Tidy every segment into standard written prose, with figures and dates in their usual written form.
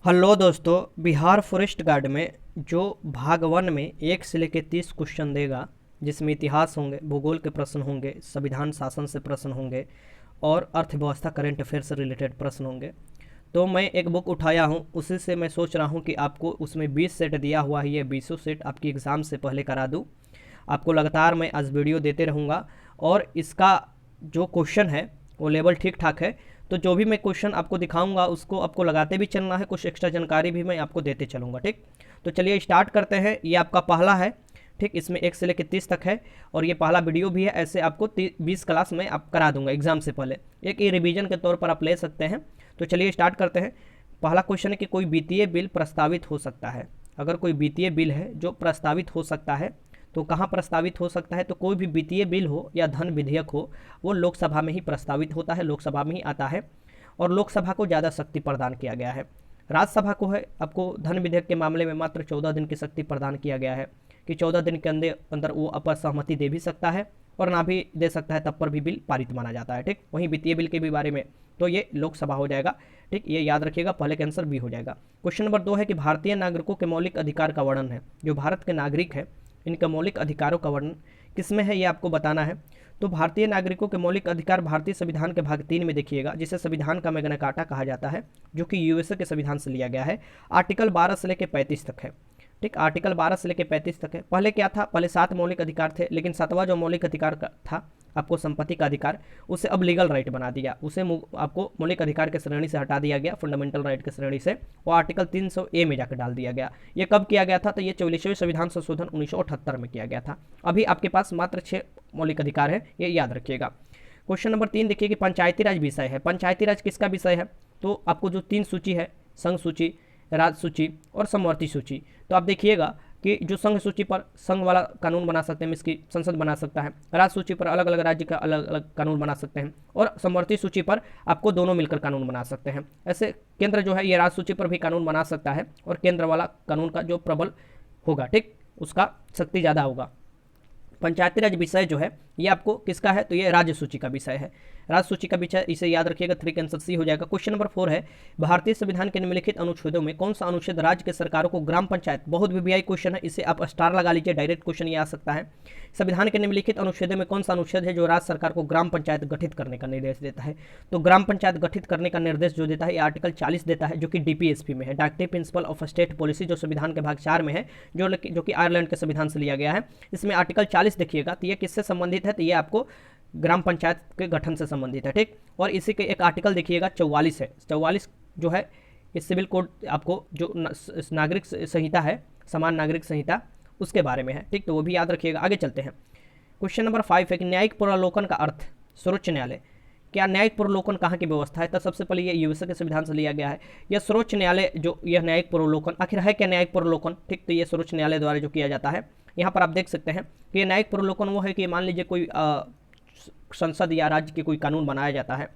Hello दोस्तों, Bihar forest guard में जो भाग 1 में 1 से लेकर 30 क्वेश्चन देगा, जिसमें इतिहास होंगे, भूगोल के प्रश्न होंगे, संविधान शासन से प्रश्न होंगे और अर्थव्यवस्था करंट अफेयर से रिलेटेड प्रश्न होंगे। तो मैं एक बुक उठाया हूँ, उसी से मैं सोच रहा हूँ कि आपको उसमें 20 सेट दिया हुआ है, ये 20 सेट आपकी एग्ज़ाम से पहले करा दूँ। आपको लगातार मैं आज वीडियो देते रहूँगा और इसका जो क्वेश्चन है वो लेवल ठीक ठाक है। तो जो भी मैं क्वेश्चन आपको दिखाऊंगा उसको आपको लगाते भी चलना है, कुछ एक्स्ट्रा जानकारी भी मैं आपको देते चलूँगा। ठीक, तो चलिए स्टार्ट करते हैं। ये आपका पहला है। ठीक, इसमें 1 से लेकर 30 तक है और ये पहला वीडियो भी है। ऐसे आपको 20 क्लास में आप करा दूंगा एग्जाम से पहले, एक ये रिवीजन के तौर पर आप ले सकते हैं। तो चलिए स्टार्ट करते हैं। पहला क्वेश्चन है कि कोई वित्तीय बिल प्रस्तावित हो सकता है। अगर कोई वित्तीय बिल है जो प्रस्तावित हो सकता है तो कहाँ प्रस्तावित हो सकता है? तो कोई भी वित्तीय बिल हो या धन विधेयक हो, वो लोकसभा में ही प्रस्तावित होता है, लोकसभा में ही आता है और लोकसभा को ज़्यादा शक्ति प्रदान किया गया है। राज्यसभा को है आपको धन विधेयक के मामले में मात्र 14 दिन की शक्ति प्रदान किया गया है कि 14 दिन के अंदर वो अपर सहमति दे भी सकता है और ना भी दे सकता है, तब पर भी बिल पारित माना जाता है। ठीक, वहीं वित्तीय बिल के भी बारे में तो ये लोकसभा हो जाएगा। ठीक, ये याद रखिएगा, पहले का आंसर भी हो जाएगा। क्वेश्चन नंबर 2 है कि भारतीय नागरिकों के मौलिक अधिकार का वर्णन है। जो भारत के नागरिक है, इनका मौलिक अधिकारों का वर्णन किसमें है, ये आपको बताना है। तो भारतीय नागरिकों के मौलिक अधिकार भारतीय संविधान के भाग 3 में देखिएगा, जिसे संविधान का मैग्ना कार्टा कहा जाता है, जो कि यूएसए के संविधान से लिया गया है। आर्टिकल 12 से लेकर 35 तक है। ठीक, आर्टिकल 12 से लेकर 35 तक है। पहले क्या था? पहले 7 मौलिक अधिकार थे, लेकिन 7वां जो मौलिक अधिकार का था आपको संपत्ति का अधिकार, उसे अब लीगल राइट बना दिया। उसे आपको मौलिक अधिकार के श्रेणी से हटा दिया गया, फंडामेंटल राइट के श्रेणी से, वो आर्टिकल 300A में जाकर डाल दिया गया। ये कब किया गया था? तो ये 44वें संविधान संशोधन 1978 में किया गया था। अभी आपके पास मात्र 6 मौलिक अधिकार है, ये याद रखिएगा। क्वेश्चन नंबर 3 देखिए कि पंचायती राज विषय है। पंचायती राज किसका विषय है? तो आपको जो 3 सूची है, संघ सूची, राज्य सूची और समवर्ती सूची, तो आप देखिएगा कि जो संघ सूची पर संघ वाला कानून बना सकते हैं, इसकी संसद बना सकता है। राज्य सूची पर अलग अलग राज्य का अलग अलग कानून बना सकते हैं और समवर्ती सूची पर आपको दोनों मिलकर कानून बना सकते हैं। ऐसे केंद्र जो है ये राज्य सूची पर भी कानून बना सकता है और केंद्र वाला कानून का जो प्रबल होगा, ठीक, उसका शक्ति ज़्यादा होगा। पंचायती राज विषय जो है ये आपको किसका है? तो ये राज्य सूची का विषय है। राज्य सूची का विषय, इसे याद रखिएगा। 3 का आंसर सी हो जाएगा। क्वेश्चन नंबर 4 है भारतीय संविधान के निम्नलिखित अनुच्छेदों में कौन सा अनुच्छेद राज्य के सरकारों को ग्राम पंचायत, बहुत वीवीआई क्वेश्चन है, इसे आप स्टार लगा लीजिए, डायरेक्ट क्वेश्चन ये आ सकता है। संविधान के निम्नलिखित अनुच्छेदों में कौन सा अनुच्छेद है जो राज्य सरकार को ग्राम पंचायत गठित करने का निर्देश देता है? तो ग्राम पंचायत गठित करने का निर्देश जो देता है ये आर्टिकल 40 देता है, जो कि डीपीएसपी में है, directive principle of state policy, जो संविधान के भाग 4 में है, जो कि आयरलैंड के संविधान से लिया गया है। इसमें आर्टिकल 40 देखिएगा, तो ये किससे संबंधित है? तो ये आपको ग्राम पंचायत के गठन से संबंधित है। ठीक, और इसी के एक आर्टिकल देखिएगा 44 है। 44 जो है ये सिविल कोड, आपको जो नागरिक संहिता है, समान नागरिक संहिता, उसके बारे में है। ठीक, तो वो भी याद रखिएगा। आगे चलते हैं। क्वेश्चन नंबर 5 है कि न्यायिक पुनर्लोकन का अर्थ, सर्वोच्च न्यायालय। क्या न्यायिक पुनर्लोकन कहाँ की व्यवस्था है? तो सबसे पहले ये यूएसए के संविधान से लिया गया है। यह सर्वोच्च न्यायालय जो यह न्यायिक पुनर्लोकन आखिर है क्या? न्यायिक पुनर्लोकन, ठीक, तो ये सर्वोच्च न्यायालय द्वारा जो किया जाता है। यहाँ पर आप देख सकते हैं कि ये न्यायिक पुनर्लोकन वो है कि मान लीजिए कोई संसद या राज्य के कोई कानून बनाया जाता है,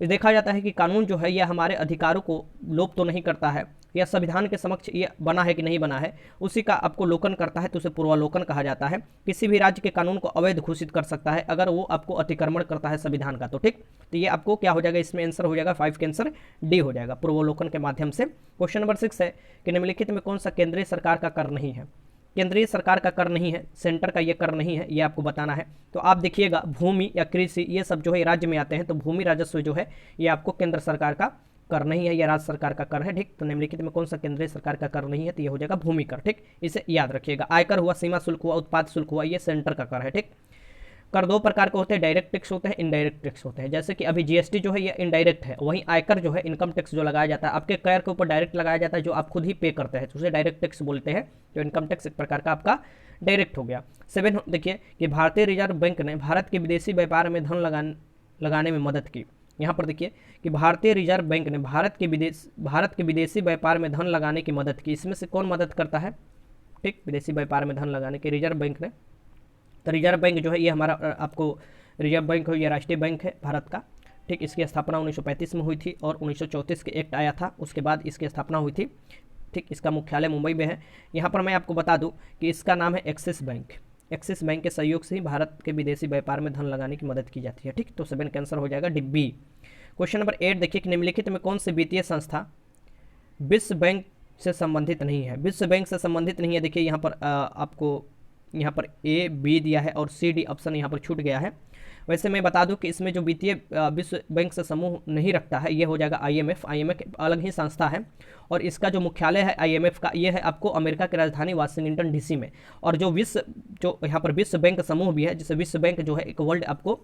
देखा जाता है कि कानून जो है यह हमारे अधिकारों को लोप तो नहीं करता है, या संविधान के समक्ष ये बना है कि नहीं बना है, उसी का आपको लोकन करता है, तो उसे पूर्वालोकन कहा जाता है। किसी भी राज्य के कानून को अवैध घोषित कर सकता है अगर वो आपको अतिक्रमण करता है संविधान का। तो ठीक, तो ये आपको क्या हो जाएगा? इसमें आंसर हो जाएगा 5 के आंसर डी हो जाएगा, पूर्वालोकन के माध्यम से। क्वेश्चन नंबर 6 है कि निम्नलिखित में कौन सा केंद्रीय सरकार का कर नहीं है? केंद्रीय सरकार का कर नहीं है, सेंटर का ये कर नहीं है, ये आपको बताना है। तो आप देखिएगा भूमि या कृषि, ये सब जो है राज्य में आते हैं, तो भूमि राजस्व जो है ये आपको केंद्र सरकार का कर नहीं है, या राज्य सरकार का कर है। ठीक, तो निम्नलिखित में कौन सा केंद्रीय सरकार का कर नहीं है? तो ये हो जाएगा भूमि कर। ठीक, इसे याद रखिएगा। आयकर हुआ, सीमा शुल्क हुआ, उत्पाद शुल्क हुआ, ये सेंटर का कर है। ठीक, कर 2 प्रकार के होते हैं, डायरेक्ट टैक्स होते हैं, इनडायरेक्ट टैक्स होते हैं। जैसे कि अभी जीएसटी जो है ये इनडायरेक्ट है, वहीं आयकर जो है इनकम टैक्स जो लगाया जाता है आपके कर के ऊपर डायरेक्ट लगाया जाता है, जो आप खुद ही पे करते हैं, तो उसे डायरेक्ट टैक्स बोलते हैं। जो इनकम टैक्स एक प्रकार का आपका डायरेक्ट हो गया। 7 देखिए कि भारतीय रिजर्व बैंक ने भारत के विदेशी व्यापार में धन लगाने में मदद की। यहाँ पर देखिए कि भारतीय रिजर्व बैंक ने भारत के विदेशी व्यापार में धन लगाने की मदद की। इसमें से कौन मदद करता है? ठीक, विदेशी व्यापार में धन लगाने की रिजर्व बैंक ने। तो रिजर्व बैंक जो है ये हमारा आपको रिजर्व बैंक है, ये राष्ट्रीय बैंक है भारत का। ठीक, इसकी स्थापना 1935 में हुई थी और 1934 के एक्ट आया था, उसके बाद इसकी स्थापना हुई थी। ठीक, इसका मुख्यालय मुंबई में है। यहाँ पर मैं आपको बता दूँ कि इसका नाम है एक्सिस बैंक। एक्सिस बैंक के सहयोग से ही भारत के विदेशी व्यापार में धन लगाने की मदद की जाती है। ठीक, तो 7 का आंसर हो जाएगा डिब्बी। क्वेश्चन नंबर 8 देखिए कि निम्नलिखित में कौन सी वित्तीय संस्था विश्व बैंक से संबंधित नहीं है। विश्व बैंक से संबंधित नहीं है, देखिए यहाँ पर आपको यहाँ पर ए बी दिया है और सी डी ऑप्शन यहाँ पर छूट गया है। वैसे मैं बता दूं कि इसमें जो वित्तीय विश्व बैंक से समूह नहीं रखता है ये हो जाएगा आईएमएफ। आईएमएफ अलग ही संस्था है और इसका जो मुख्यालय है आईएमएफ का ये है आपको अमेरिका की राजधानी वाशिंगटन डीसी में। और जो यहाँ पर विश्व बैंक समूह भी है, जिसे विश्व बैंक जो है एक वर्ल्ड आपको,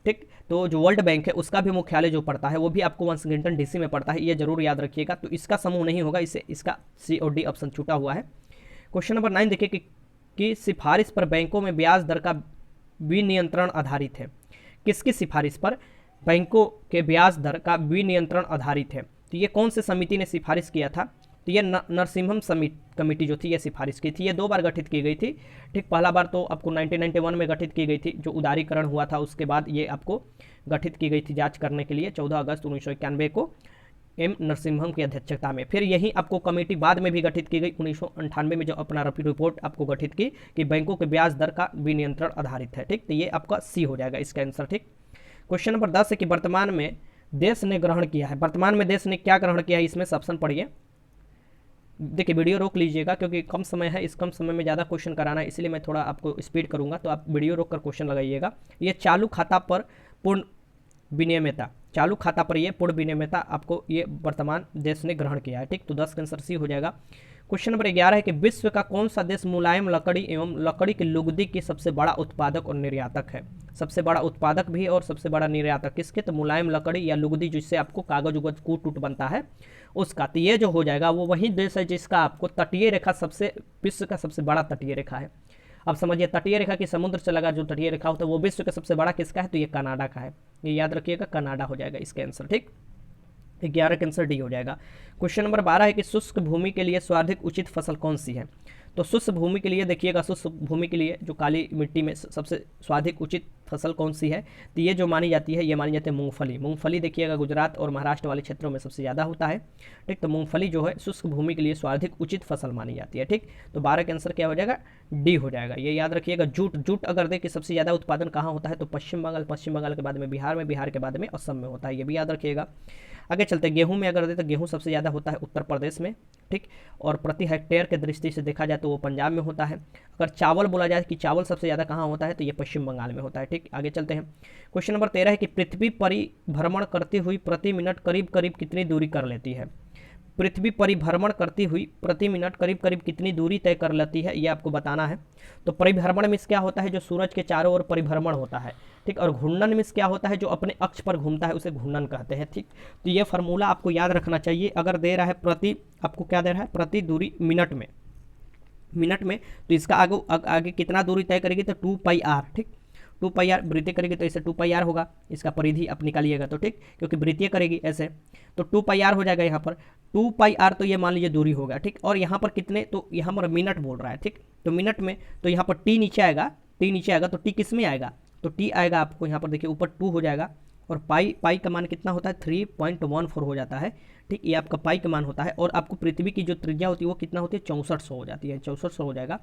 ठीक, तो जो वर्ल्ड बैंक है उसका भी मुख्यालय जो पड़ता है वो भी आपको वाशिंगटन डीसी में पड़ता है, ये जरूर याद रखिएगा। तो इसका समूह नहीं होगा, इसे इसका सी और डी ऑप्शन छूटा हुआ है। क्वेश्चन नंबर 9 देखिए कि सिफारिश पर बैंकों में ब्याज दर का विनियंत्रण आधारित है। किसकी सिफारिश पर बैंकों के ब्याज दर का विनियंत्रण आधारित है? तो ये कौन से समिति ने सिफारिश किया था? तो ये नरसिम्हम कमेटी जो थी ये सिफारिश की थी। ये 2 बार गठित की गई थी, ठीक। पहला बार तो आपको 1991 में गठित की गई थी, जो उदारीकरण हुआ था उसके बाद ये आपको गठित की गई थी जांच करने के लिए 14 अगस्त 1991 को एम नरसिम्हम की अध्यक्षता में। फिर यही आपको कमेटी बाद में भी गठित की गई 1998 में, जो अपना रिपोर्ट आपको गठित की कि बैंकों के ब्याज दर का विनियंत्रण आधारित है, ठीक। तो ये आपका सी हो जाएगा इसका आंसर, ठीक। क्वेश्चन नंबर 10 है कि वर्तमान में देश ने ग्रहण किया है। वर्तमान में देश ने क्या ग्रहण किया है, इसमें से ऑप्शन पढ़िए। देखिए वीडियो रोक लीजिएगा क्योंकि कम समय है, इस कम समय में ज़्यादा क्वेश्चन कराना है, इसलिए मैं थोड़ा आपको स्पीड करूँगा, तो आप वीडियो रोक कर क्वेश्चन लगाइएगा। ये चालू खाता पर पूर्ण विनियमितता, चालू खाता पर ये पूर्ण विनियमितता आपको ये वर्तमान देश ने ग्रहण किया है, ठीक। तो 10 का आंसर सी हो जाएगा। क्वेश्चन नंबर 11 है कि विश्व का कौन सा देश मुलायम लकड़ी एवं लकड़ी की लुगदी की सबसे बड़ा उत्पादक और निर्यातक है? सबसे बड़ा उत्पादक भी और सबसे बड़ा निर्यातक किसके? तो मुलायम लकड़ी या लुगदी जिससे आपको कागज उगज कूट टूट बनता है उसका। तो ये जो हो जाएगा वो वही देश है जिसका आपको तटीय रेखा सबसे, विश्व का सबसे बड़ा तटीय रेखा है। अब समझिए तटीय रेखा की समुद्र से लगा जो तटीय रेखा होता है वो विश्व का सबसे बड़ा किसका है? तो ये कनाडा का है, ये याद रखिएगा, कनाडा हो जाएगा इसका आंसर, ठीक। 11 का आंसर डी हो जाएगा। क्वेश्चन नंबर 12 है कि शुष्क भूमि के लिए सर्वाधिक उचित फसल कौन सी है? तो शुष्क भूमि के लिए देखिएगा, शुष्क भूमि के लिए जो काली मिट्टी में सबसे सर्वाधिक उचित फसल कौन सी है? तो ये जो मानी जाती है ये मानी जाती है मूंगफली। मूंगफली देखिएगा गुजरात और महाराष्ट्र वाले क्षेत्रों में सबसे ज़्यादा होता है, ठीक। तो मूंगफली जो है शुष्क भूमि के लिए सर्वाधिक उचित फसल मानी जाती है, ठीक। तो 12 का आंसर क्या हो जाएगा? डी हो जाएगा। ये याद रखिएगा। जूट अगर देखिए सबसे ज़्यादा उत्पादन कहाँ होता है? तो पश्चिम बंगाल के बाद में बिहार के बाद में असम में होता है, ये भी याद रखिएगा। आगे चलते गेहूं में अगर दे तो गेहूं सबसे ज़्यादा होता है उत्तर प्रदेश में, ठीक। और प्रति हेक्टेयर के दृष्टि से देखा जाए तो वो पंजाब में होता है। अगर चावल बोला जाए कि चावल सबसे ज़्यादा कहाँ होता है तो ये पश्चिम बंगाल में होता है, ठीक। आगे चलते हैं। क्वेश्चन नंबर 13 है कि पृथ्वी परिभ्रमण करती हुई प्रति मिनट करीब करीब कितनी दूरी कर लेती है? पृथ्वी परिभ्रमण करती हुई प्रति मिनट करीब करीब कितनी दूरी तय कर लेती है, ये आपको बताना है। तो परिभ्रमण में क्या होता है? जो सूरज के चारों ओर परिभ्रमण होता है, ठीक। और घूर्णन में क्या होता है? जो अपने अक्ष पर घूमता है उसे घूर्णन कहते हैं, ठीक। तो ये फार्मूला आपको याद रखना चाहिए। अगर दे रहा है प्रति, आपको क्या दे रहा है? प्रति दूरी मिनट में, तो इसका आगे कितना दूरी तय करेगी? तो 2πr, ठीक। 2πr वृत्तीय करेगी तो इसे 2πr होगा, इसका परिधि आप निकालिएगा तो, ठीक, क्योंकि वृत्तीय करेगी ऐसे तो 2πr हो जाएगा यहाँ पर। 2πr तो ये मान लीजिए दूरी होगा, ठीक। और यहाँ पर कितने? तो यहाँ पर मिनट बोल रहा है, ठीक। तो मिनट में तो यहाँ पर टी नीचे आएगा, तो टी किस में आएगा? तो टी आएगा आपको यहाँ पर देखिए ऊपर 2 हो जाएगा और पाई का मान कितना होता है? 3.14 हो जाता है, ठीक। ये आपका पाई का मान होता है। और आपको पृथ्वी की जो त्रिज्या होती है वो कितना होती है? 6400 हो जाती है, 6400 हो जाएगा,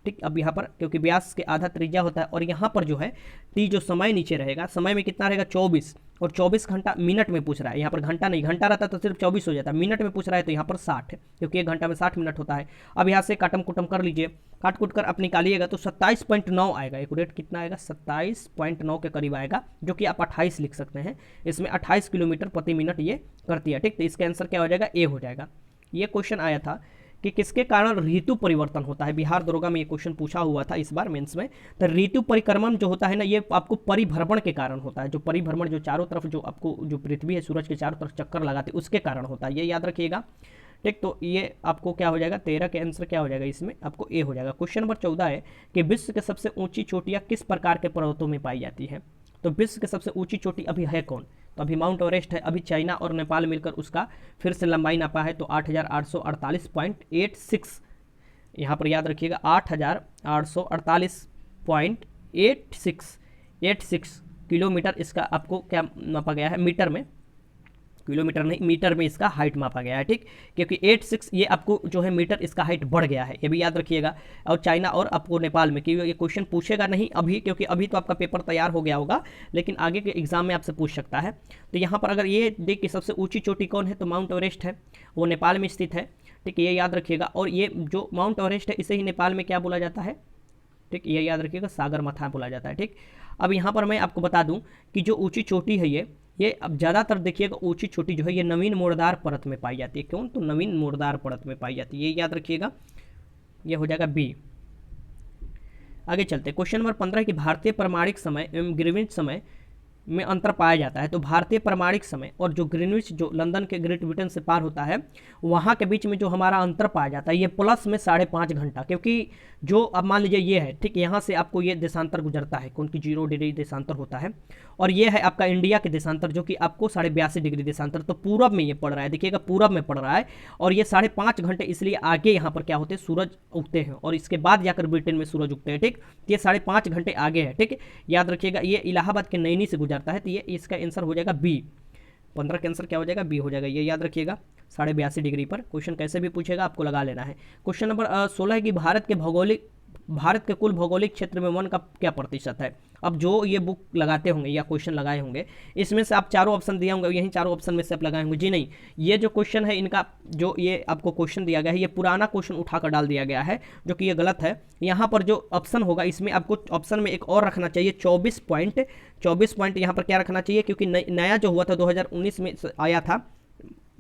ठीक। अब यहाँ पर क्योंकि व्यास के आधा त्रिज्या होता है और यहाँ पर जो है टी जो समय नीचे रहेगा, समय में कितना रहेगा? 24, और 24 घंटा मिनट में पूछ रहा है, यहाँ पर घंटा नहीं, घंटा रहता तो सिर्फ 24 हो जाता है, मिनट में पूछ रहा है तो यहाँ पर 60 है, क्योंकि 1 घंटा में 60 मिनट होता है। अब यहाँ से काटम कुटम कर लीजिए, काट कूट कर आप निकालिएगा तो 27.9 आएगा। एक्यूरेट कितना आएगा? 27.9 के करीब आएगा, जो कि आप 28 लिख सकते हैं। इसमें 28 किलोमीटर प्रति मिनट ये करती है, ठीक। तो इसका आंसर क्या हो जाएगा? ए हो जाएगा। ये क्वेश्चन आया था कि किसके कारण ऋतु परिवर्तन होता है? बिहार दरोगा में ये क्वेश्चन पूछा हुआ था इस बार मेंस में। तो ऋतु परिक्रमण जो होता है ना, ये आपको परिभ्रमण के कारण होता है। जो परिभ्रमण जो चारों तरफ जो आपको जो पृथ्वी है सूरज के चारों तरफ चक्कर लगाते उसके कारण होता है, ये याद रखिएगा, ठीक। तो ये आपको क्या हो जाएगा? 13 के आंसर क्या हो जाएगा? इसमें आपको ए हो जाएगा। क्वेश्चन नंबर 14 है कि विश्व के सबसे ऊंची चोटियाँ किस प्रकार के पर्वतों में पाई जाती है? तो विश्व की सबसे ऊंची चोटी अभी है कौन? तो अभी माउंट एवरेस्ट है। अभी चाइना और नेपाल मिलकर उसका फिर से लंबाई नापा है तो 8848.86, यहाँ पर याद रखिएगा 8848.86 किलोमीटर इसका आपको क्या नापा गया है? मीटर में। किलोमीटर नहीं, मीटर में इसका हाइट मापा गया है, ठीक, क्योंकि 86 ये आपको जो है मीटर इसका हाइट बढ़ गया है, ये भी याद रखिएगा। और चाइना और आपको नेपाल में, क्योंकि ये क्वेश्चन पूछेगा नहीं अभी, क्योंकि अभी तो आपका पेपर तैयार हो गया होगा, लेकिन आगे के एग्जाम में आपसे पूछ सकता है। तो यहाँ पर अगर ये देख कि सबसे ऊंची चोटी कौन है, तो माउंट एवरेस्ट है, वो नेपाल में स्थित है, ठीक, ये याद रखिएगा। और ये जो माउंट एवरेस्ट है इसे ही नेपाल में क्या बोला जाता है, ठीक, ये याद रखिएगा, सागरमाथा बोला जाता है, ठीक। अब यहाँ पर मैं आपको बता दूं कि जो ऊंची चोटी है ये अब ज़्यादातर देखिएगा ऊंची चोटी जो है ये नवीन मोड़दार परत में पाई जाती है। क्यों, तो नवीन मोड़दार परत में पाई जाती है, ये याद रखिएगा, ये हो जाएगा बी। आगे चलते क्वेश्चन नंबर 15 की भारतीय प्रमाणिक समय एवं ग्रीनविच समय में अंतर पाया जाता है। तो भारतीय प्रमाणिक समय और जो ग्रीनविच जो लंदन के ग्रेट ब्रिटेन से पार होता है वहाँ के बीच में जो हमारा अंतर पाया जाता है ये प्लस में 5.5 घंटा, क्योंकि जो अब मान लीजिए ये है, ठीक, यहाँ से आपको ये देशांतर गुजरता है, कौन की 0 डिग्री देशांतर होता है, और ये है आपका इंडिया के देशांतर जो कि आपको 82.5 डिग्री देशांतर, तो पूरब में ये पड़ रहा है, देखिएगा पूरब में पड़ रहा है। और ये 5.5 घंटे इसलिए आगे यहाँ पर क्या होते हैं, सूरज उगते हैं, और इसके बाद जाकर ब्रिटेन में सूरज उगते हैं, ठीक, ये 5.5 घंटे आगे है, ठीक, याद रखिएगा। ये इलाहाबाद के नैनी से गुजरता है, तो ये इसका आंसर हो जाएगा बी। 15 का आंसर क्या हो जाएगा, बी हो जाएगा, ये याद रखिएगा। 82.5 डिग्री पर क्वेश्चन कैसे भी पूछेगा आपको लगा लेना है। क्वेश्चन नंबर 16 है कि भारत के कुल भौगोलिक क्षेत्र में वन का क्या प्रतिशत है। अब जो ये बुक लगाते होंगे या क्वेश्चन लगाए होंगे इसमें से आप चारों ऑप्शन दिया होंगे, यही चारों ऑप्शन में से आप लगाए होंगे, जी नहीं, ये जो क्वेश्चन है इनका जो ये आपको क्वेश्चन दिया गया है ये पुराना क्वेश्चन उठाकर डाल दिया गया है, जो कि ये गलत है। यहाँ पर जो ऑप्शन होगा इसमें आपको ऑप्शन में एक और रखना चाहिए 24 पॉइंट यहाँ पर क्या रखना चाहिए, क्योंकि नया जो हुआ था 2019 में आया था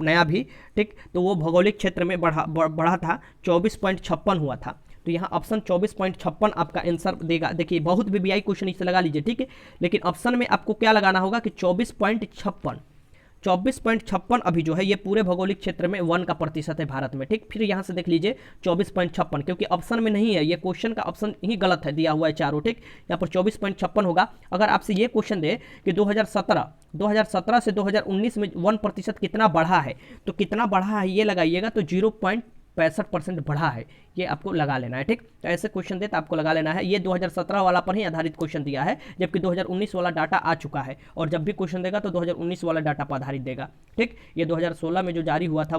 नया भी, ठीक, तो वो भौगोलिक क्षेत्र में बढ़ा था, 24.56 हुआ था। तो यहाँ ऑप्शन 24.56 आपका आंसर देगा। देखिए बहुत वीवीआई क्वेश्चन इसे लगा लीजिए, ठीक है, लेकिन ऑप्शन में आपको क्या लगाना होगा कि 24.56 अभी जो है ये पूरे भौगोलिक क्षेत्र में वन का प्रतिशत है भारत में, ठीक। फिर यहाँ से देख लीजिए 24.56, क्योंकि ऑप्शन में नहीं है, ये क्वेश्चन का ऑप्शन ही गलत है, दिया हुआ है चारों, ठीक, यहाँ पर 24.56 होगा। अगर आपसे ये क्वेश्चन दे कि 2017 से 2019 में 1% कितना बढ़ा है, तो कितना बढ़ा है ये लगाइएगा, तो 0.65% बढ़ा है, ये आपको लगा लेना है, ठीक। तो ऐसे क्वेश्चन दे तो आपको लगा लेना है। ये 2017 वाला पर ही आधारित क्वेश्चन दिया है, जबकि 2019 वाला डाटा आ चुका है, और जब भी क्वेश्चन देगा तो 2019 वाला डाटा पर आधारित देगा, ठीक। ये 2016 में जो जारी हुआ था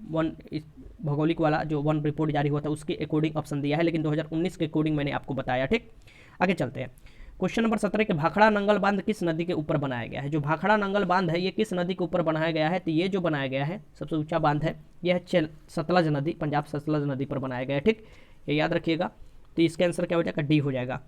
वन भौगोलिक वाला जो वन रिपोर्ट जारी हुआ था उसके अकॉर्डिंग ऑप्शन दिया है, लेकिन 2019 के अकॉर्डिंग मैंने आपको बताया, ठीक। आगे चलते हैं क्वेश्चन नंबर 17 के भाखड़ा नंगल बांध किस नदी के ऊपर बनाया गया है। जो भाखड़ा नंगल बांध है ये किस नदी के ऊपर बनाया गया है, तो ये जो बनाया गया है सबसे ऊंचा बांध है, यह है सतलज नदी, पंजाब सतलज नदी पर बनाया गया है, ठीक, ये याद रखिएगा। तो इसका आंसर क्या हो जाएगा, डी हो जाएगा।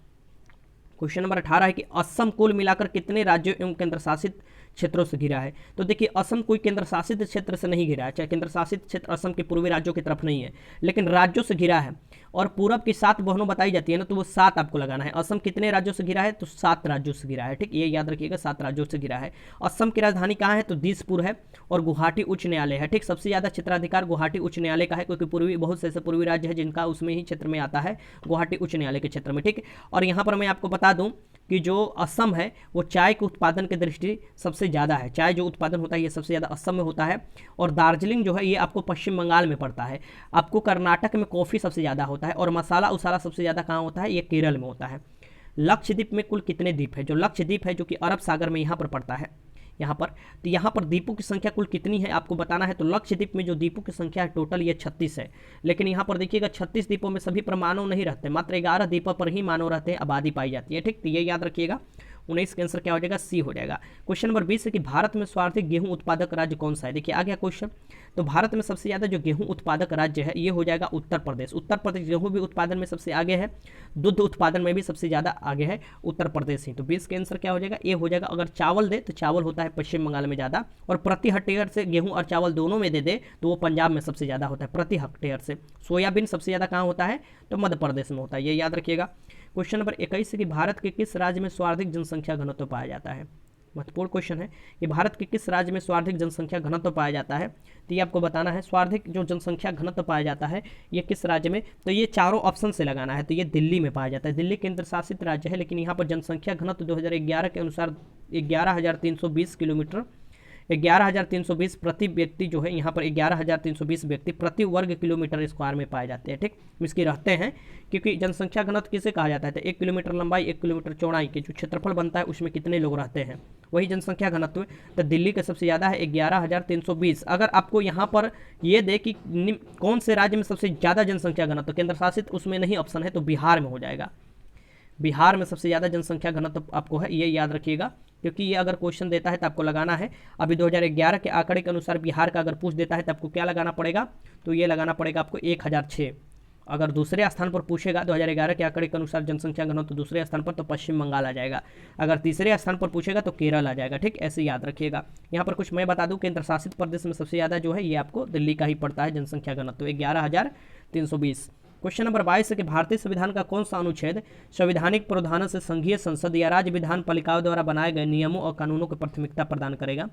क्वेश्चन नंबर 18 है कि असम कुल मिलाकर कितने राज्यों एवं केंद्र शासित क्षेत्रों से घिरा है। तो देखिए असम कोई केंद्र शासित क्षेत्र से नहीं घिरा है, चाहे केंद्र शासित क्षेत्र असम के पूर्वी राज्यों की तरफ नहीं है, लेकिन राज्यों से घिरा है। और पूरब की 7 बहनों बताई जाती है ना, तो वो 7 आपको लगाना है। असम कितने राज्यों से घिरा है, तो 7 राज्यों से घिरा है, ठीक, ये याद रखिएगा, 7 राज्यों से घिरा है। असम की राजधानी कहाँ है, तो दिसपुर है, और गुवाहाटी उच्च न्यायालय है, ठीक। सबसे ज़्यादा क्षेत्राधिकार गुवाहाटी उच्च न्यायालय का है, क्योंकि पूर्वी बहुत से ऐसे पूर्वी राज्य है जिनका उसमें ही क्षेत्र में आता है, गुवाहाटी उच्च न्यायालय के क्षेत्र में, ठीक। और यहाँ पर मैं आपको बता दूँ कि जो असम है वो चाय के उत्पादन की दृष्टि सबसे ज़्यादा है, चाय जो उत्पादन होता है ये सबसे ज़्यादा असम में होता है। और दार्जिलिंग जो है ये आपको पश्चिम बंगाल में पड़ता है। आपको कर्नाटक में कॉफ़ी सबसे ज़्यादा होता है, और मसाला उसाला सबसे ज़्यादा कहाँ होता है, ये केरल में होता है। लक्षद्वीप में कुल कितने द्वीप है। जो लक्षद्वीप है जो कि अरब सागर में यहाँ पर पड़ता है, यहाँ पर, तो यहाँ पर द्वीपों की संख्या कुल कितनी है आपको बताना है। तो लक्षद्वीप में जो द्वीपों की संख्या है टोटल ये 36 है, लेकिन यहाँ पर देखिएगा 36 द्वीपों में सभी पर मानव नहीं रहते, मात्र 11 द्वीपों पर ही मानव रहते हैं, आबादी पाई जाती है, ठीक। तो ये याद रखिएगा। 19 का आंसर क्या हो जाएगा, सी हो जाएगा। क्वेश्चन नंबर 20 है कि भारत में सर्वाधिक गेहूं उत्पादक राज्य कौन सा है। देखिए आ गया क्वेश्चन। तो भारत में सबसे ज़्यादा जो गेहूं उत्पादक राज्य है ये हो जाएगा उत्तर प्रदेश। उत्तर प्रदेश गेहूं भी उत्पादन में सबसे आगे है, दुग्ध उत्पादन में भी सबसे ज़्यादा आगे है उत्तर प्रदेश ही। तो 20 का आंसर क्या हो जाएगा, ए हो जाएगा। अगर चावल दे तो चावल होता है पश्चिम बंगाल में ज़्यादा, और प्रति हेक्टेयर से गेहूँ और चावल दोनों में दे तो वो पंजाब में सबसे ज़्यादा होता है प्रति हेक्टेयर से। सोयाबीन सबसे ज़्यादा कहाँ होता है, तो मध्य प्रदेश में होता है, ये याद रखिएगा। क्वेश्चन नंबर 21 है कि भारत के किस राज्य में सर्वाधिक जनसंख्या घनत्व पाया जाता है। महत्वपूर्ण क्वेश्चन है कि भारत के किस राज्य में सर्वाधिक जनसंख्या घनत्व पाया जाता है। तो ये आपको बताना है, सर्वाधिक जो जनसंख्या घनत्व पाया जाता है ये किस राज्य में। तो ये चारों ऑप्शन से लगाना है। तो ये दिल्ली में पाया जाता है, दिल्ली केंद्र शासित राज्य है, लेकिन यहाँ पर जनसंख्या घनत्व 2011 के अनुसार 11,320 किलोमीटर 11,320 प्रति व्यक्ति जो है यहाँ पर 11,320 व्यक्ति प्रति वर्ग किलोमीटर स्क्वायर में पाए जाते हैं। ठीक, इसकी रहते हैं, क्योंकि जनसंख्या घनत्व किसे कहा जाता है, तो 1 किलोमीटर लंबाई 1 किलोमीटर चौड़ाई के जो क्षेत्रफल बनता है उसमें कितने लोग रहते हैं, वही जनसंख्या घनत्व है। तो दिल्ली का सबसे ज़्यादा है 11,320। अगर आपको यहाँ पर ये दे कि कौन से राज्य में सबसे ज़्यादा जनसंख्या घनत्व, केंद्र शासित उसमें नहीं ऑप्शन है, तो बिहार में हो जाएगा। बिहार में सबसे ज़्यादा जनसंख्या घनत्व आपको है, ये याद रखिएगा, क्योंकि ये अगर क्वेश्चन देता है तो आपको लगाना है। अभी 2011 के आंकड़े के अनुसार बिहार का अगर पूछ देता है तो आपको क्या लगाना पड़ेगा, तो ये लगाना पड़ेगा आपको 1006। अगर दूसरे स्थान पर पूछेगा 2011 के आंकड़े के अनुसार जनसंख्या घनत्व तो दूसरे स्थान पर तो पश्चिम बंगाल आ जाएगा। अगर तीसरे स्थान पर पूछेगा तो केरल आ जाएगा। ठीक, ऐसे याद रखिएगा। यहाँ पर कुछ मैं बता दूं, केंद्र शासित प्रदेश में सबसे ज़्यादा जो है ये आपको दिल्ली का ही पड़ता है जनसंख्या घनत्व 11,320। क्वेश्चन नंबर 22 है कि भारतीय संविधान का कौन सा अनुच्छेद संवैधानिक प्रावधानों से संघीय संसद या राज्य विधान पालिकाओं द्वारा बनाए गए नियमों और कानूनों को प्राथमिकता प्रदान करेगा।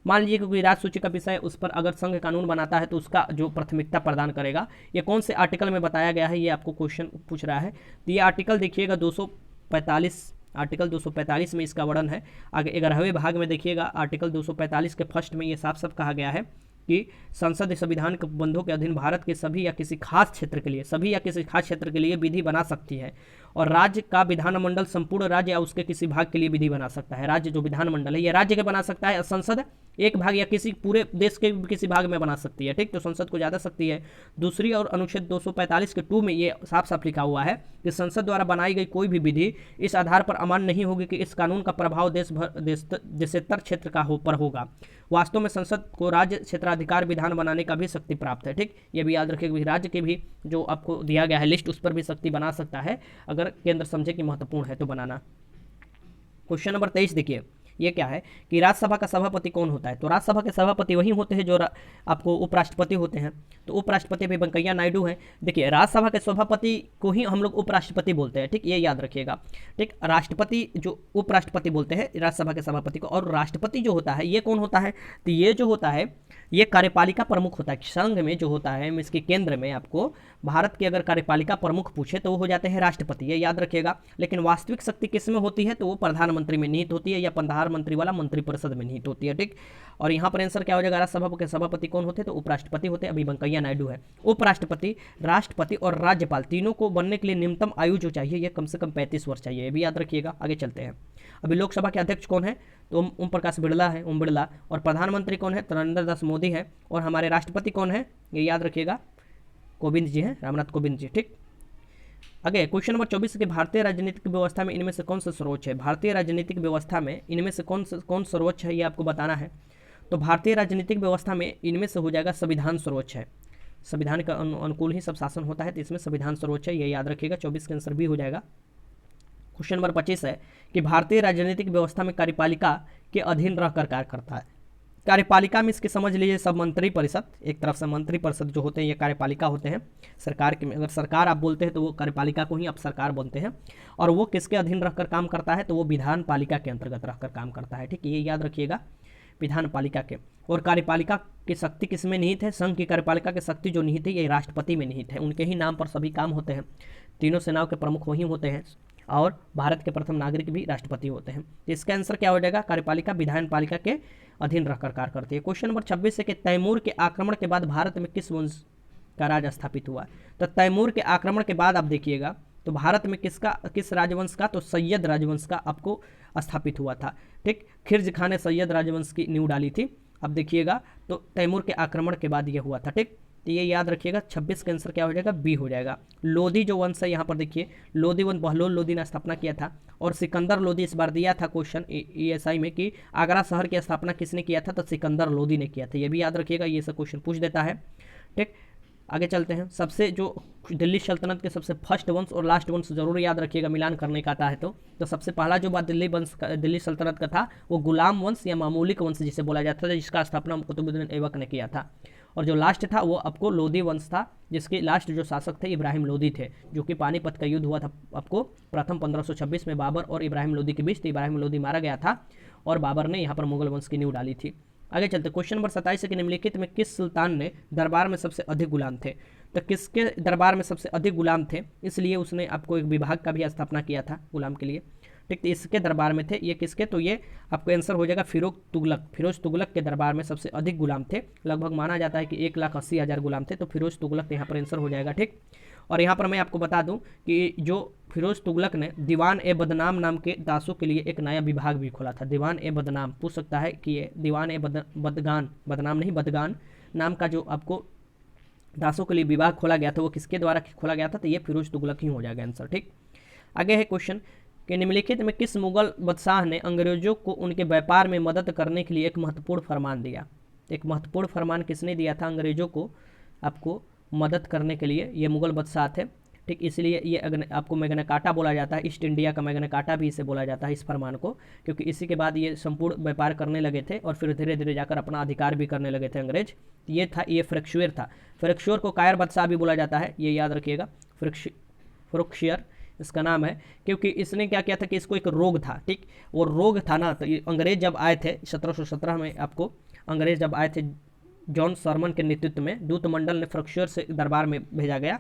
मान लीजिए कि राज्य सूची का विषय उस पर अगर संघ कानून बनाता है तो उसका जो प्राथमिकता प्रदान करेगा, ये कौन से आर्टिकल में बताया गया है, ये आपको क्वेश्चन पूछ रहा है। तो ये आर्टिकल देखिएगा 245, आर्टिकल 245 में इसका वर्णन है। आगे 11वें भाग में देखिएगा आर्टिकल 245 के फर्स्ट में ये साफ साफ कहा गया है कि संसद संविधान के बंधों के अधीन भारत के सभी या किसी खास क्षेत्र के लिए, सभी या किसी खास क्षेत्र के लिए विधि बना सकती है, और राज्य का विधानमंडल संपूर्ण राज्य या उसके किसी भाग के लिए विधि बना सकता है। राज्य जो विधानमंडल है ये राज्य के बना सकता है, संसद एक भाग या किसी पूरे देश के किसी भाग में बना सकती है। ठीक, तो संसद को ज़्यादा शक्ति है। दूसरी और अनुच्छेद 245 के 2 में ये साफ साफ लिखा हुआ है कि संसद द्वारा बनाई गई कोई भी विधि इस आधार पर अमान्य नहीं होगी कि इस कानून का प्रभाव देशेतर क्षेत्र का पर होगा। वास्तव में संसद को राज्य क्षेत्राधिकार विधान बनाने का भी शक्ति प्राप्त है। ठीक, ये भी याद रखिएगा, राज्य के भी जो आपको दिया गया है लिस्ट उस पर भी शक्ति बना सकता है, अगर केंद्र समझे कि महत्वपूर्ण है तो बनाना। क्वेश्चन नंबर 23 देखिए, ये क्या है कि राज्यसभा का सभापति कौन होता है, तो राज्यसभा के सभापति वही होते हैं जो आपको उपराष्ट्रपति होते हैं। तो उपराष्ट्रपति भी वेंकैया नायडू हैं। देखिए, राज्यसभा के सभापति को ही हम लोग उपराष्ट्रपति बोलते हैं। ठीक, ये याद रखिएगा। ठीक, राष्ट्रपति जो उपराष्ट्रपति बोलते हैं राज्यसभा के सभापति को, और राष्ट्रपति जो होता है ये कौन होता है, तो ये जो होता है ये कार्यपालिका प्रमुख होता है। संघ में जो होता है इसके केंद्र में आपको भारत के अगर कार्यपालिका प्रमुख पूछे तो वो हो जाते हैं राष्ट्रपति, ये याद रखिएगा। लेकिन वास्तविक शक्ति किस में होती है, तो वो प्रधानमंत्री में निहित होती है या प्रधानमंत्री वाला मंत्रिपरिषद में निहित होती है। ठीक, और यहाँ पर आंसर क्या हो जाएगा, राज्यसभा के सभापति कौन होते हैं, तो उपराष्ट्रपति होते हैं। अभी वेंकैया नायडू है। उपराष्ट्रपति, राष्ट्रपति और राज्यपाल तीनों को बनने के लिए न्यूनतम आयु जो चाहिए ये कम से कम 35 वर्ष चाहिए, ये भी याद रखिएगा। आगे चलते हैं। अभी लोकसभा के अध्यक्ष कौन है, तो ओम प्रकाश बिरला है, ओम बिरला। और प्रधानमंत्री कौन है, तो नरेंद्र दास मोदी है। और हमारे राष्ट्रपति कौन है, ये याद रखिएगा, कोविंद जी हैं, रामनाथ कोविंद जी। ठीक, आगे क्वेश्चन नंबर 24 के भारतीय राजनीतिक व्यवस्था में इनमें से कौन सा सर्वोच्च है। भारतीय राजनीतिक व्यवस्था में इनमें से कौन सर्वोच्च है, ये आपको बताना है। तो भारतीय राजनीतिक व्यवस्था में इनमें से हो जाएगा संविधान सर्वोच्च है। संविधान का अनुकूल ही सब शासन होता है, तो इसमें संविधान सर्वोच्च है, ये याद रखिएगा। 24 का आंसर भी हो जाएगा। क्वेश्चन नंबर 25 है कि भारतीय राजनीतिक व्यवस्था में कार्यपालिका के अधीन रहकर कार्य करता है। कार्यपालिका में इसके समझ लीजिए सब मंत्री परिषद, एक तरफ से मंत्री परिषद जो होते हैं ये कार्यपालिका होते हैं। सरकार के, अगर सरकार आप बोलते हैं तो वो कार्यपालिका को ही आप सरकार बोलते हैं। और वो किसके अधीन रहकर काम करता है, तो वो विधान पालिका के अंतर्गत रहकर काम करता है। ठीक, ये याद रखिएगा, विधान पालिका के। और कार्यपालिका की शक्ति किसमें निहित है, संघ की कार्यपालिका की शक्ति जो निहित है ये राष्ट्रपति में निहित है। उनके ही नाम पर सभी काम होते हैं। तीनों सेनाओं के प्रमुख वही होते हैं, और भारत के प्रथम नागरिक भी राष्ट्रपति होते हैं। तो इसका आंसर क्या हो जाएगा, कार्यपालिका विधान पालिका के अधीन रहकर कार्य करती है। क्वेश्चन नंबर 26 है कि तैमूर के आक्रमण के बाद भारत में किस वंश का राज स्थापित हुआ। तो तैमूर के आक्रमण के बाद आप देखिएगा तो भारत में किस राजवंश का, तो सैयद राजवंश का आपको स्थापित हुआ था। ठीक, खिर्ज खान ने सैयद राजवंश की नींव डाली थी। अब देखिएगा तो तैमूर के आक्रमण के बाद ये हुआ था। ठीक, तो ये याद रखिएगा। 26 का आंसर क्या हो जाएगा, बी हो जाएगा। लोधी जो वंश है यहाँ पर देखिए, लोधी वंश बहलोल लोधी ने स्थापना किया था। और सिकंदर लोधी इस बार दिया था क्वेश्चन ESI में कि आगरा शहर की स्थापना किसने किया था, तो सिकंदर लोधी ने किया था। ये भी याद रखिएगा, ये सब क्वेश्चन पूछ देता है। ठीक, आगे चलते हैं। सबसे जो दिल्ली सल्तनत के सबसे फर्स्ट वंश और लास्ट वंश जरूर याद रखिएगा, मिलान करने का आता है तो सबसे पहला जो बात दिल्ली सल्तनत का था वो गुलाम वंश या मामूलिक वंश जिसे बोला जाता था, जिसका स्थापना कुतुबुद्दीन ऐबक ने किया था। और जो लास्ट था वो आपको लोधी वंश था, जिसके लास्ट जो शासक थे इब्राहिम लोधी थे, जो कि पानीपत का युद्ध हुआ था आपको प्रथम 1526 में बाबर और इब्राहिम लोधी के बीच। तो इब्राहिम लोधी मारा गया था और बाबर ने यहाँ पर मुगल वंश की नींव डाली थी। आगे चलते क्वेश्चन नंबर 27 के निम्नलिखित में किस सुल्तान ने दरबार में सबसे अधिक गुलाम थे। तो किसके दरबार में सबसे अधिक गुलाम थे, इसलिए उसने आपको एक विभाग का भी स्थापना किया था गुलाम के लिए। ठीक, तो इसके दरबार में थे ये, किसके, तो ये आपका आंसर हो जाएगा फिरोज तुगलक के दरबार में सबसे अधिक गुलाम थे, लगभग माना जाता है कि 1,80,000 गुलाम थे, तो फिरोज तुगलक यहाँ पर आंसर हो जाएगा। ठीक, और यहाँ पर मैं आपको बता दूं कि जो फिरोज तुगलक ने दीवान ए बदनाम नाम के दासों के लिए एक नया विभाग भी खोला था। दीवान ए बदनाम पूछ सकता है कि ये दीवान ए बदगान, बदनाम नहीं बदगान नाम का जो आपको दासों के लिए विभाग खोला गया था वो किसके द्वारा खोला गया था, तो ये फिरोज तुगलक ही हो जाएगा आंसर। ठीक, आगे है क्वेश्चन कि निम्नलिखित में किस मुगल बादशाह ने अंग्रेजों को उनके व्यापार में मदद करने के लिए एक महत्वपूर्ण फरमान दिया। एक महत्वपूर्ण फरमान किसने दिया था अंग्रेजों को आपको मदद करने के लिए, ये मुगल बादशाह थे। ठीक, इसलिए ये आपको मैग्ना कार्टा बोला जाता है, ईस्ट इंडिया का मैग्ना कार्टा भी इसे बोला जाता है इस फरमान को, क्योंकि इसी के बाद ये संपूर्ण व्यापार करने लगे थे और फिर धीरे धीरे जाकर अपना अधिकार भी करने लगे थे अंग्रेज। ये था, ये फ्रैक्चुअर था। फ्रैक्चुअर को कायर बादशाह भी बोला जाता है, ये याद रखिएगा, फ्रैक्चुअर इसका नाम है, क्योंकि इसने क्या किया था कि इसको एक रोग था। ठीक, वो रोग था ना, तो अंग्रेज जब आए थे 1717 में, आपको अंग्रेज जब आए थे जॉन सरमन के नेतृत्व में, दूत मंडल ने फ्रैक्चुअर से दरबार में भेजा गया।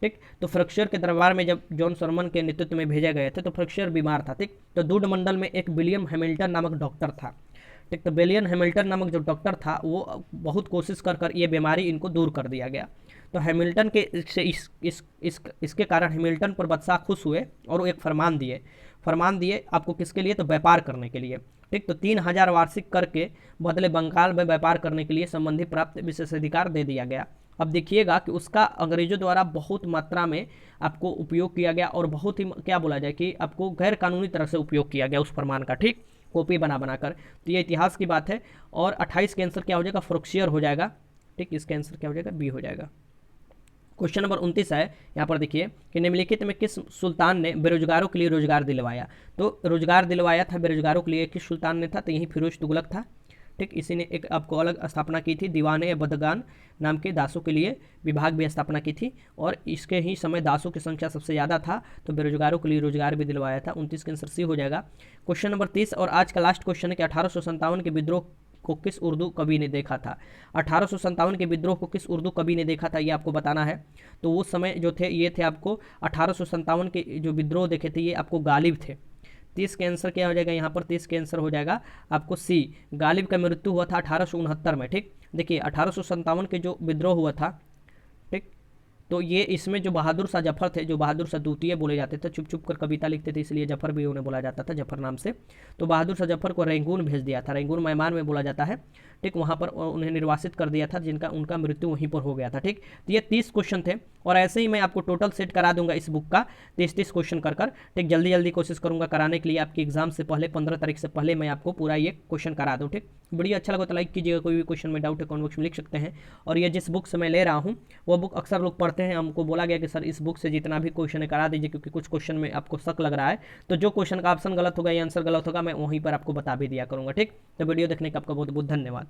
ठीक, तो फ्रैक्चुअर के दरबार में जब जॉन सरमन के नेतृत्व में भेजे गए थे तो फ्रैक्चुअर बीमार था। ठीक, तो दूत मंडल में एक विलियम हैमिल्टन नामक डॉक्टर था। ठीक, तो विलियम हैमिल्टन नामक जो डॉक्टर था वो बहुत कोशिश कर ये बीमारी इनको दूर कर दिया गया। तो हैमिल्टन के इसके कारण हैमिल्टन पर बादशाह खुश हुए और वो एक फरमान दिए आपको किसके लिए, तो व्यापार करने के लिए। ठीक, तो 3,000 वार्षिक कर के बदले बंगाल में व्यापार करने के लिए संबंधी प्राप्त विशेषाधिकार दे दिया गया। अब देखिएगा कि उसका अंग्रेजों द्वारा बहुत मात्रा में आपको उपयोग किया गया और बहुत ही क्या बोला जाए कि आपको गैर कानूनी तरह से उपयोग किया गया उस फरमान का। ठीक, कॉपी बना कर, तो ये इतिहास की बात है। और 28 का आंसर क्या हो जाएगा, फ्रैक्चुअर हो जाएगा। ठीक, इसका आंसर क्या हो जाएगा, बी हो जाएगा। क्वेश्चन नंबर 29 है, यहाँ पर देखिए कि निम्नलिखित में किस सुल्तान ने बेरोजगारों के लिए रोजगार दिलवाया। तो रोजगार दिलवाया था बेरोजगारों के लिए किस सुल्तान ने था, तो यही फिरोज तुगलक था। ठीक, इसी ने एक आपको अलग स्थापना की थी, दीवाने बदगान नाम के दासों के लिए विभाग भी स्थापना की थी, और इसके ही समय दासों की संख्या सबसे ज़्यादा था, तो बेरोजगारों के लिए रोजगार भी दिलवाया था। 29 का आंसर सी हो जाएगा। क्वेश्चन नंबर 30 और आज का लास्ट क्वेश्चन है कि 1857 के विद्रोह को किस उर्दू कवि ने देखा था। 1857 के विद्रोह को किस उर्दू कवि ने देखा था, ये आपको बताना है। तो उस समय जो थे ये थे आपको 1857 के जो विद्रोह देखे थे ये आपको गालिब थे। 30 के आंसर क्या हो जाएगा, यहाँ पर 30 के आंसर हो जाएगा आपको सी, गालिब का मृत्यु हुआ था 1869 में। ठीक, देखिए 1857 के जो विद्रोह हुआ था, ठीक, तो ये इसमें जो बहादुर शाह जफर थे, जो बहादुर शाह द्वितीय बोले जाते थे, छुप छुप कर कविता लिखते थे इसलिए जफर भी उन्हें बोला जाता था, जफर नाम से। तो बहादुर शाह जफर को रंगून भेज दिया था, रंगून म्यांमार में बोला जाता है। ठीक, वहाँ पर उन्हें निर्वासित कर दिया था, उनका मृत्यु वहीं पर हो गया था। ठीक, तो ये 30 क्वेश्चन थे और ऐसे ही मैं आपको टोटल सेट करा दूंगा इस बुक का 30 क्वेश्चन कर। ठीक, जल्दी कोशिश करूंगा कराने के लिए, आपकी एग्जाम से पहले 15 तारीख से पहले मैं आपको पूरा ये क्वेश्चन करा दूँ। ठीक, वीडियो अच्छा लगा तो लाइक कीजिएगा, कोई भी क्वेश्चन में डाउट है कमेंट बॉक्स में लिख सकते हैं। और ये जिस बुक से मैं ले रहा हूँ वो बुक अक्सर लोग पढ़ते हैं, हमको बोला गया कि सर इस बुक से जितना भी क्वेश्चन है करा दीजिए, क्योंकि कुछ क्वेश्चन में आपको शक लग रहा है, तो जो क्वेश्चन का ऑप्शन गलत होगा या आंसर गलत होगा मैं वहीं पर आपको बता भी दिया करूँगा। ठीक, तो वीडियो देखने का आपका बहुत बहुत धन्यवाद।